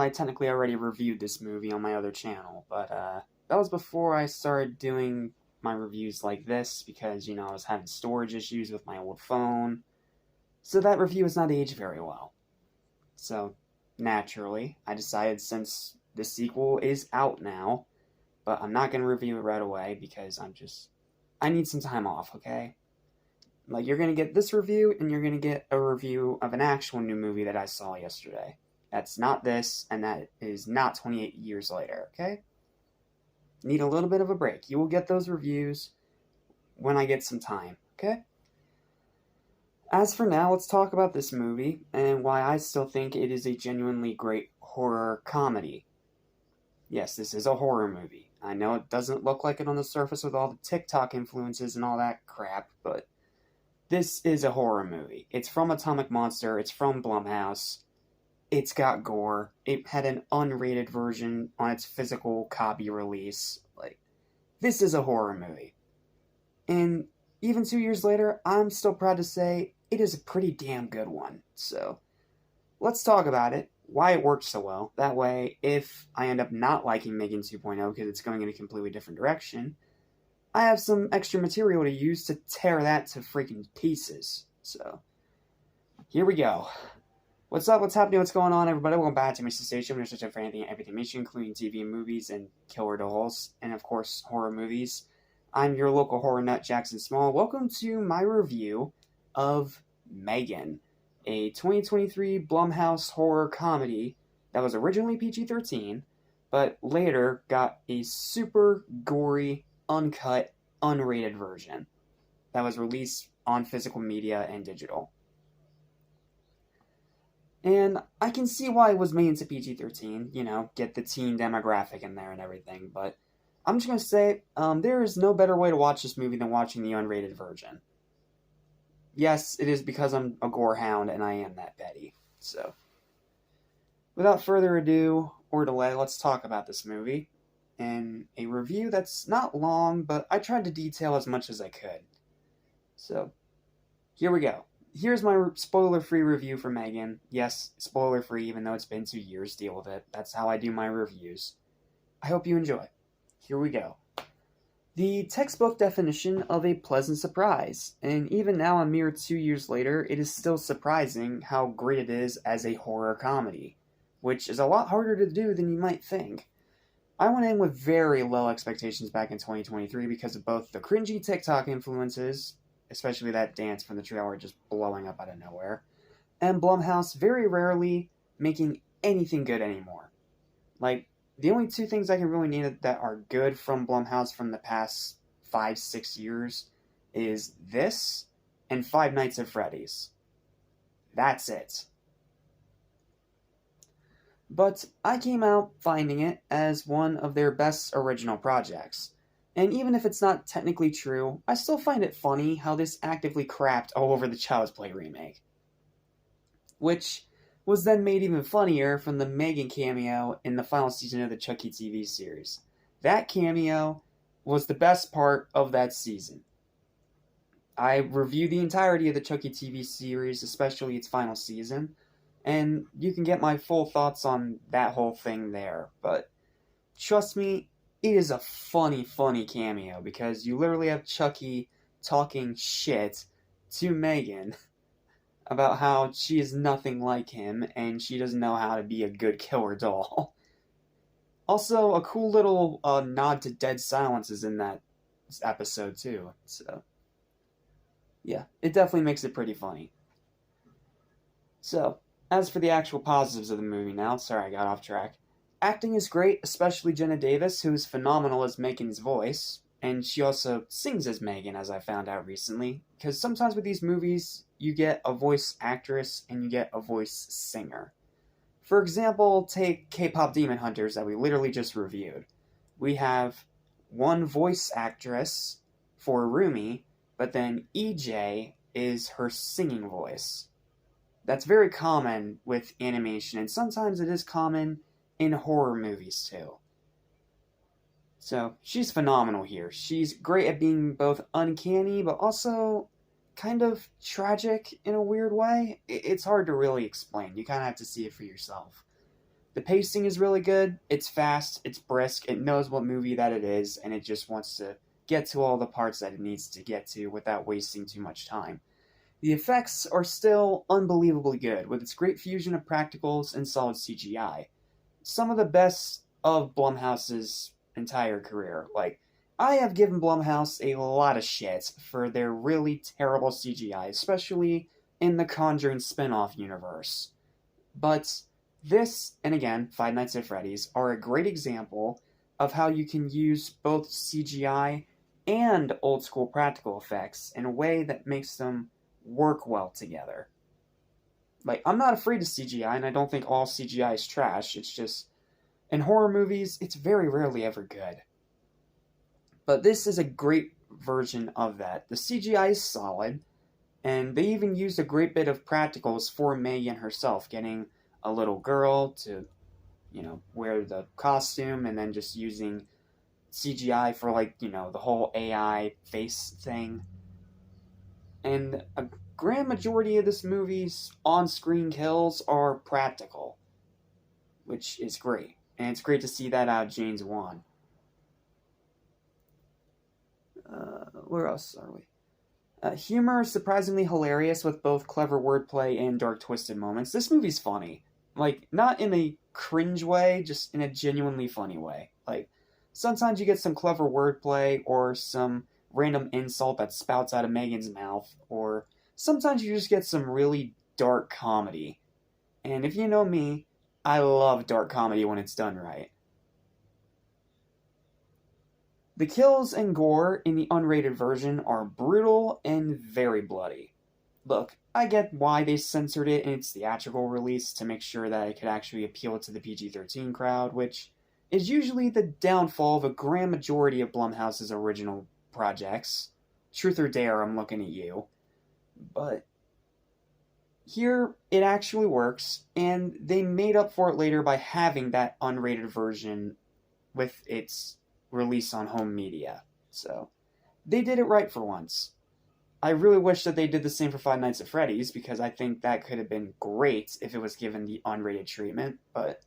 I technically already reviewed this movie on my other channel, but that was before I started doing my reviews like this because, I was having storage issues with my old phone. So that review has not aged very well. So, naturally, I decided since the sequel is out now, but I'm not going to review it right away because I need some time off, okay? Like, you're going to get this review, and you're going to get a review of an actual new movie that I saw yesterday. That's not this, and that is not 28 years later, okay? Need a little bit of a break. You will get those reviews when I get some time, okay? As for now, let's talk about this movie, and why I still think it is a genuinely great horror comedy. Yes, this is a horror movie. I know it doesn't look like it on the surface with all the TikTok influences and all that crap, but this is a horror movie. It's from Atomic Monster, it's from Blumhouse, it's got gore, it had an unrated version on its physical copy release. This is a horror movie. And even 2 years later, I'm still proud to say it is a pretty damn good one. So, let's talk about it, why it works so well. That way, if I end up not liking M3GAN 2.0 because it's going in a completely different direction, I have some extra material to use to tear that to freaking pieces. So, here we go. What's up, what's happening, what's going on, everybody? Welcome back to Mr. Station. We're searching for anything and everything mission, including TV and movies and killer dolls, and of course, horror movies. I'm your local horror nut, Jackson Small. Welcome to my review of M3GAN, a 2023 Blumhouse horror comedy that was originally PG-13, but later got a super gory, uncut, unrated version that was released on physical media and digital. And I can see why it was made into PG-13, get the teen demographic in there and everything, but I'm just going to say, there is no better way to watch this movie than watching the unrated version. Yes, it is because I'm a gore hound and I am that petty. So, without further ado or delay, let's talk about this movie in a review that's not long, but I tried to detail as much as I could. So, here we go. Here's my spoiler-free review for M3GAN. Yes, spoiler-free, even though it's been 2 years. Deal with it. That's how I do my reviews. I hope you enjoy. Here we go. The textbook definition of a pleasant surprise, and even now a mere 2 years later, it is still surprising how great it is as a horror comedy, which is a lot harder to do than you might think. I went in with very low expectations back in 2023 because of both the cringy TikTok influences, especially that dance from the trailer just blowing up out of nowhere, and Blumhouse very rarely making anything good anymore. The only two things I can really name that are good from Blumhouse from the past 5-6 years is this and Five Nights at Freddy's. That's it. But I came out finding it as one of their best original projects. And even if it's not technically true, I still find it funny how this actively crapped all over the Child's Play remake. Which was then made even funnier from the M3GAN cameo in the final season of the Chucky TV series. That cameo was the best part of that season. I reviewed the entirety of the Chucky TV series, especially its final season, and you can get my full thoughts on that whole thing there, but trust me, it is a funny cameo, because you literally have Chucky talking shit to M3GAN about how she is nothing like him, and she doesn't know how to be a good killer doll. Also, a cool little nod to Dead Silence is in that episode, too. So, yeah, it definitely makes it pretty funny. So, as for the actual positives of the movie now, sorry I got off track. Acting is great, especially Jenna Davis, who is phenomenal as M3GAN's voice, and she also sings as M3GAN, as I found out recently, because sometimes with these movies, you get a voice actress and you get a voice singer. For example, take K-pop Demon Hunters that we literally just reviewed. We have one voice actress for Rumi, but then EJ is her singing voice. That's very common with animation, and sometimes it is common in horror movies too. So, she's phenomenal here. She's great at being both uncanny, but also kind of tragic in a weird way. It's hard to really explain. You kind of have to see it for yourself. The pacing is really good, it's fast, it's brisk, it knows what movie that it is, and it just wants to get to all the parts that it needs to get to without wasting too much time. The effects are still unbelievably good, with its great fusion of practicals and solid CGI. Some of the best of Blumhouse's entire career. Like, I have given Blumhouse a lot of shit for their really terrible CGI, especially in the Conjuring spin-off universe. But this, and again, Five Nights at Freddy's, are a great example of how you can use both CGI and old school practical effects in a way that makes them work well together. Like, I'm not afraid of CGI, and I don't think all CGI is trash. It's just, in horror movies, it's very rarely ever good. But this is a great version of that. The CGI is solid, and they even used a great bit of practicals for M3GAN herself, getting a little girl to, wear the costume, and then just using CGI for, the whole AI face thing. And a grand majority of this movie's on-screen kills are practical, which is great. And it's great to see that out of James Wan. Where else are we? Humor is surprisingly hilarious with both clever wordplay and dark twisted moments. This movie's funny. Like, not in a cringe way, just in a genuinely funny way. Like, sometimes you get some clever wordplay or some random insult that spouts out of M3GAN's mouth, or sometimes you just get some really dark comedy. And if you know me, I love dark comedy when it's done right. The kills and gore in the unrated version are brutal and very bloody. Look, I get why they censored it in its theatrical release to make sure that it could actually appeal to the PG-13 crowd, which is usually the downfall of a grand majority of Blumhouse's original projects. Truth or dare, I'm looking at you. But here, it actually works, and they made up for it later by having that unrated version with its release on home media. So, they did it right for once. I really wish that they did the same for Five Nights at Freddy's, because I think that could have been great if it was given the unrated treatment, but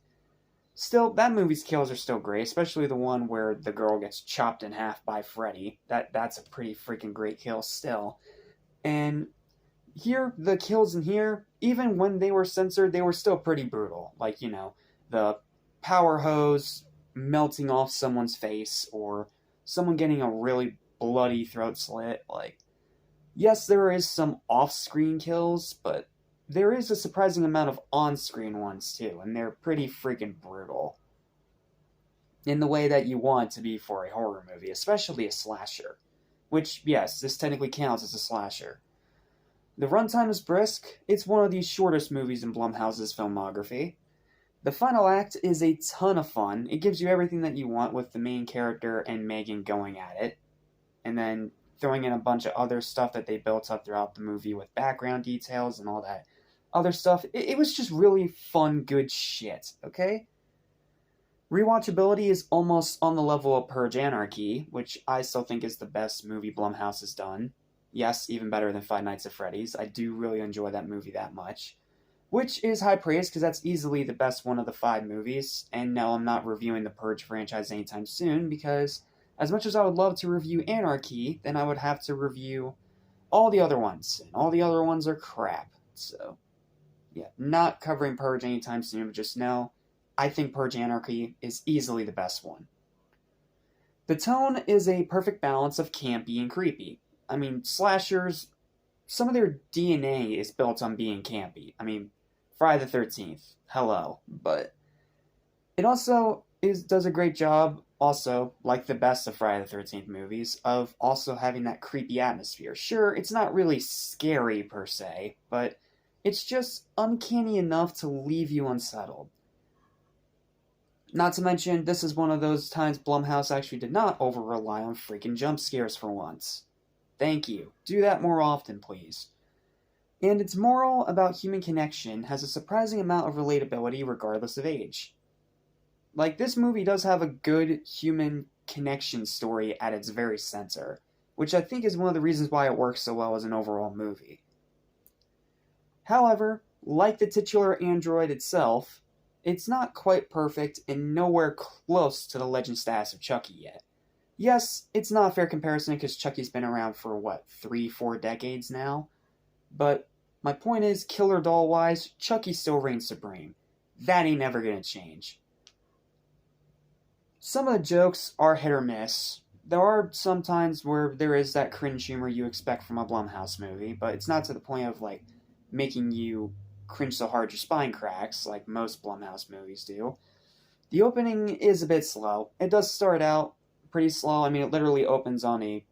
still, that movie's kills are still great, especially the one where the girl gets chopped in half by Freddy. That's a pretty freaking great kill still. And here, the kills in here, even when they were censored, they were still pretty brutal. Like, the power hose melting off someone's face, or someone getting a really bloody throat slit. Like, yes, there is some off-screen kills, but there is a surprising amount of on-screen ones, too, and they're pretty freaking brutal. In the way that you want to be for a horror movie, especially a slasher. Which, yes, this technically counts as a slasher. The runtime is brisk. It's one of the shortest movies in Blumhouse's filmography. The final act is a ton of fun. It gives you everything that you want with the main character and M3GAN going at it. And then throwing in a bunch of other stuff that they built up throughout the movie with background details and all that other stuff. It was just really fun, good shit, okay? Rewatchability is almost on the level of Purge Anarchy, which I still think is the best movie Blumhouse has done. Yes, even better than Five Nights at Freddy's. I do really enjoy that movie that much. Which is high praise, because that's easily the best one of the 5 movies. And no, I'm not reviewing the Purge franchise anytime soon, because as much as I would love to review Anarchy, then I would have to review all the other ones. And all the other ones are crap. So, yeah, not covering Purge anytime soon, but just know, I think Purge Anarchy is easily the best one. The tone is a perfect balance of campy and creepy. I mean, slashers, some of their DNA is built on being campy. I mean, Friday the 13th, hello. But it also does a great job, also, like the best of Friday the 13th movies, of also having that creepy atmosphere. Sure, it's not really scary per se, but it's just uncanny enough to leave you unsettled. Not to mention, this is one of those times Blumhouse actually did not over-rely on freaking jump scares for once. Thank you. Do that more often, please. And its moral about human connection has a surprising amount of relatability regardless of age. Like, this movie does have a good human connection story at its very center, which I think is one of the reasons why it works so well as an overall movie. However, like the titular android itself, It's not quite perfect and nowhere close to the legend status of Chucky yet. Yes, it's not a fair comparison because Chucky's been around for, 3-4 decades now? But my point is, killer doll-wise, Chucky still reigns supreme. That ain't never gonna change. Some of the jokes are hit or miss. There are some times where there is that cringe humor you expect from a Blumhouse movie, but it's not to the point of, making you cringe so hard your spine cracks, like most Blumhouse movies do. The opening is a bit slow. It does start out pretty slow. I mean, it literally opens on a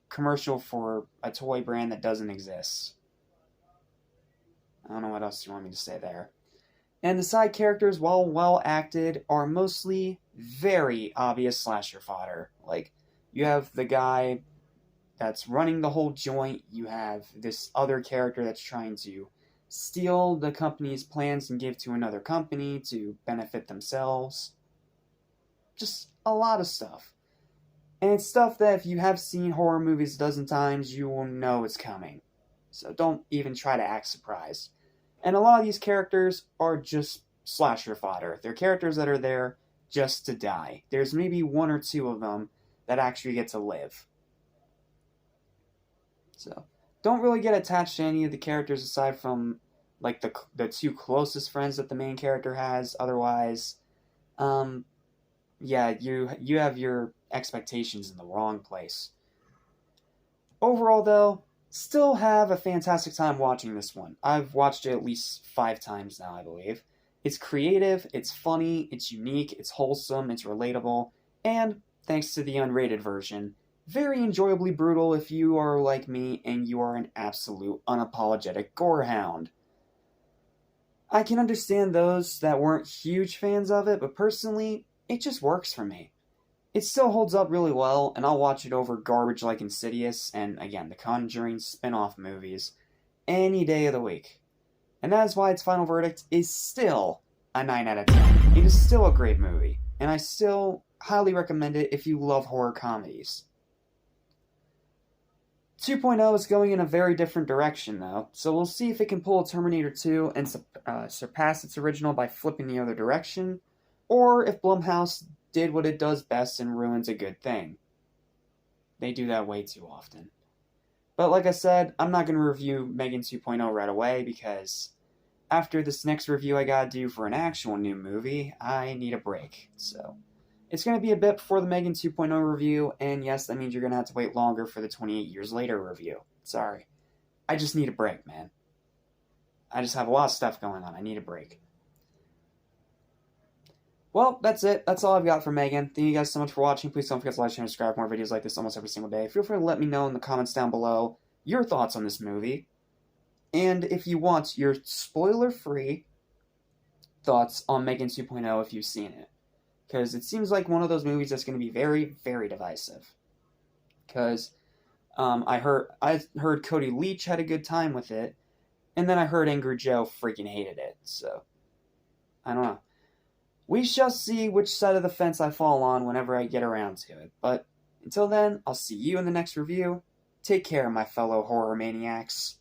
commercial for a toy brand that doesn't exist. I don't know what else you want me to say there. And the side characters, while well acted, are mostly very obvious slasher fodder. Like, you have the guy that's running the whole joint, you have this other character that's trying to steal the company's plans and give to another company to benefit themselves. Just a lot of stuff. And it's stuff that if you have seen horror movies a dozen times, you will know it's coming. So don't even try to act surprised. And a lot of these characters are just slasher fodder. They're characters that are there just to die. There's maybe one or two of them that actually get to live. So, don't really get attached to any of the characters aside from, the two closest friends that the main character has. Otherwise, yeah, you have your expectations in the wrong place. Overall, though, still have a fantastic time watching this one. I've watched it at least 5 times now, I believe. It's creative, it's funny, it's unique, it's wholesome, it's relatable, and, thanks to the unrated version, very enjoyably brutal if you are like me and you are an absolute unapologetic gorehound. I can understand those that weren't huge fans of it, but personally, it just works for me. It still holds up really well, and I'll watch it over garbage like Insidious and, again, the Conjuring spin-off movies any day of the week. And that is why its final verdict is still a 9 out of 10. It is still a great movie, and I still highly recommend it if you love horror comedies. 2.0 is going in a very different direction, though, so we'll see if it can pull a Terminator 2 and surpass its original by flipping the other direction, or if Blumhouse did what it does best and ruins a good thing. They do that way too often. But like I said, I'm not going to review M3GAN 2.0 right away because after this next review I gotta do for an actual new movie, I need a break. So, it's going to be a bit before the M3GAN 2.0 review, and yes, that means you're going to have to wait longer for the 28 years later review. Sorry. I just need a break, man. I just have a lot of stuff going on. I need a break. Well, that's it. That's all I've got for M3GAN. Thank you guys so much for watching. Please don't forget to like, share, and subscribe for more videos like this almost every single day. Feel free to let me know in the comments down below your thoughts on this movie. And if you want your spoiler-free thoughts on M3GAN 2.0 if you've seen it. Because it seems like one of those movies that's going to be very, very divisive. Because I heard Cody Leach had a good time with it. And then I heard Angry Joe freaking hated it. So, I don't know. We shall see which side of the fence I fall on whenever I get around to it. But until then, I'll see you in the next review. Take care, my fellow horror maniacs.